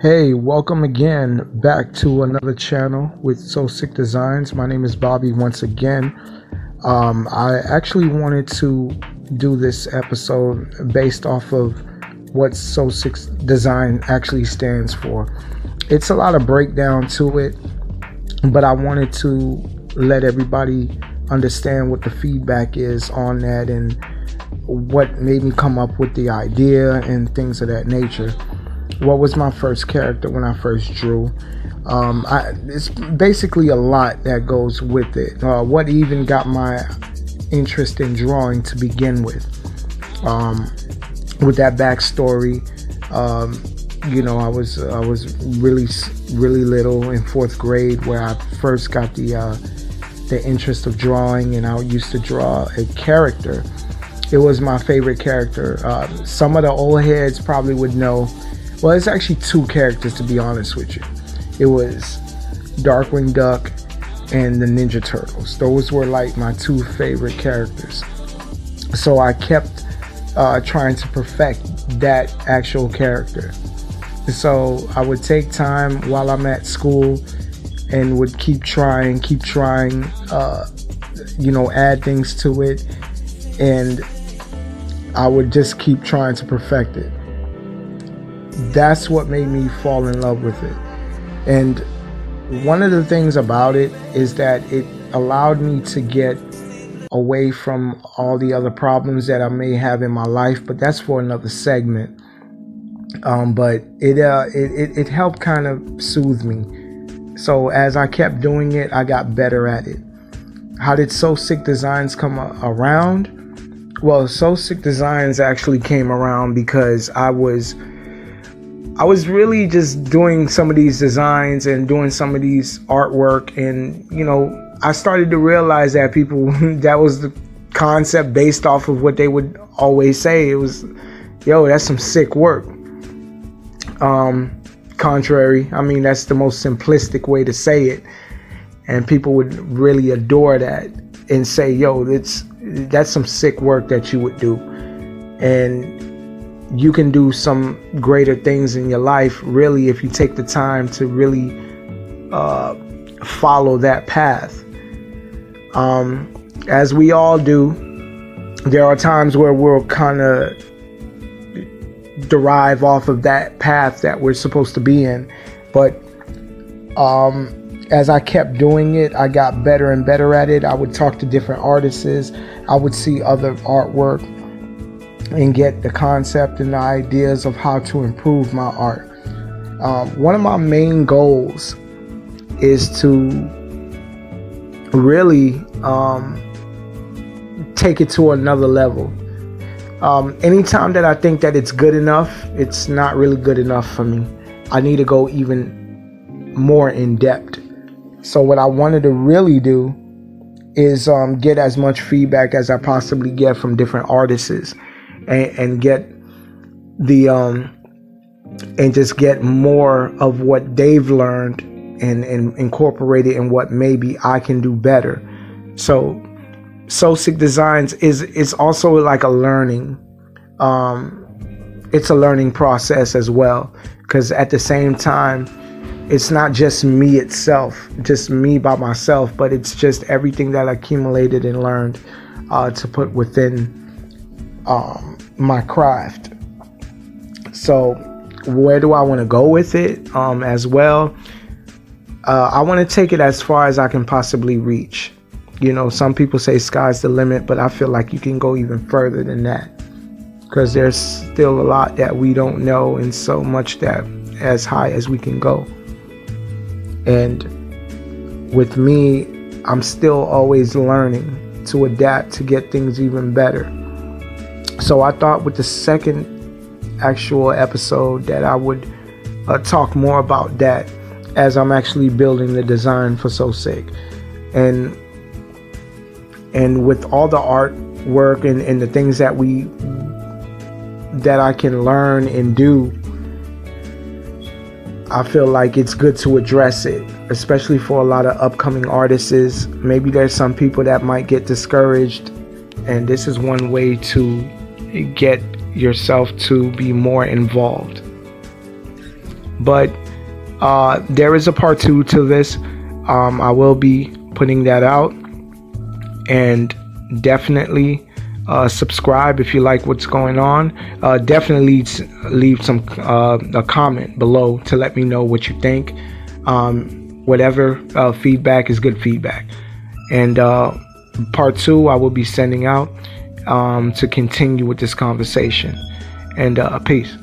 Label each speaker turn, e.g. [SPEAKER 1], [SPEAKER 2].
[SPEAKER 1] Hey, welcome again back to another channel with So Sick Designs. My name is Bobby once again. I actually wanted to do this episode based off of what So Sick Design actually stands for. It's a lot of breakdown to it, but I wanted to let everybody understand what the feedback is on that and what made me come up with the idea and things of that nature. What was my first character when I first drew? It's basically a lot that goes with it. What even got my interest in drawing to begin with? With that backstory, I was really little in fourth grade where I first got the interest of drawing, and I used to draw a character. It was my favorite character. Some of the old heads probably would know. Well, it's actually two characters, to be honest with you. It was Darkwing Duck and the Ninja Turtles. Those were like my two favorite characters. So I kept trying to perfect that actual character. So I would take time while I'm at school and would keep trying, add things to it. And I would just keep trying to perfect it. That's what made me fall in love with it. And one of the things about it is that it allowed me to get away from all the other problems that I may have in my life, but that's for another segment. But it helped kind of soothe me. So as I kept doing it, I got better at it. How did So Sick Designs come around? Well, So Sick Designs actually came around because I was really just doing some of these designs and doing some of these artwork, and I started to realize that people that was the concept based off of what they would always say. It was, yo, that's some sick work. Contrary, I mean, that's the most simplistic way to say it, and people would really adore that and say, yo, that's some sick work that you would do. And you can do some greater things in your life, really, if you take the time to really follow that path. As we all do, there are times where we'll kind of derive off of that path that we're supposed to be in. But as I kept doing it, I got better and better at it. I would talk to different artists. I would see other artwork and get the concept and the ideas of how to improve my art. One of my main goals is to really take it to another level. Anytime that I think that it's good enough, it's not really good enough for me. I need to go even more in depth. So what I wanted to really do is get as much feedback as I possibly get from different artists. And get the and just get more of what they've learned and incorporate it in what maybe I can do better. So Sick Designs is also like a learning. It's a learning process as well, because at the same time, it's not just me itself, just me by myself, but it's just everything that I accumulated and learned to put within my craft. So where do I want to go with it as well? I want to take it as far as I can possibly reach. Some people say sky's the limit, but I feel like you can go even further than that, because there's still a lot that we don't know, and so much that as high as we can go. And with me, I'm still always learning to adapt to get things even better. So I thought with the second actual episode that I would talk more about that as I'm actually building the design for So Sick. And with all the artwork and the things that I can learn and do, I feel like it's good to address it, especially for a lot of upcoming artists. Maybe there's some people that might get discouraged, and this is one way to get yourself to be more involved. But there is a part 2 to this. I will be putting that out, and definitely subscribe if you like what's going on. Definitely leave some a comment below to let me know what you think. Whatever feedback is good feedback. And part 2 I will be sending out to continue with this conversation. And peace.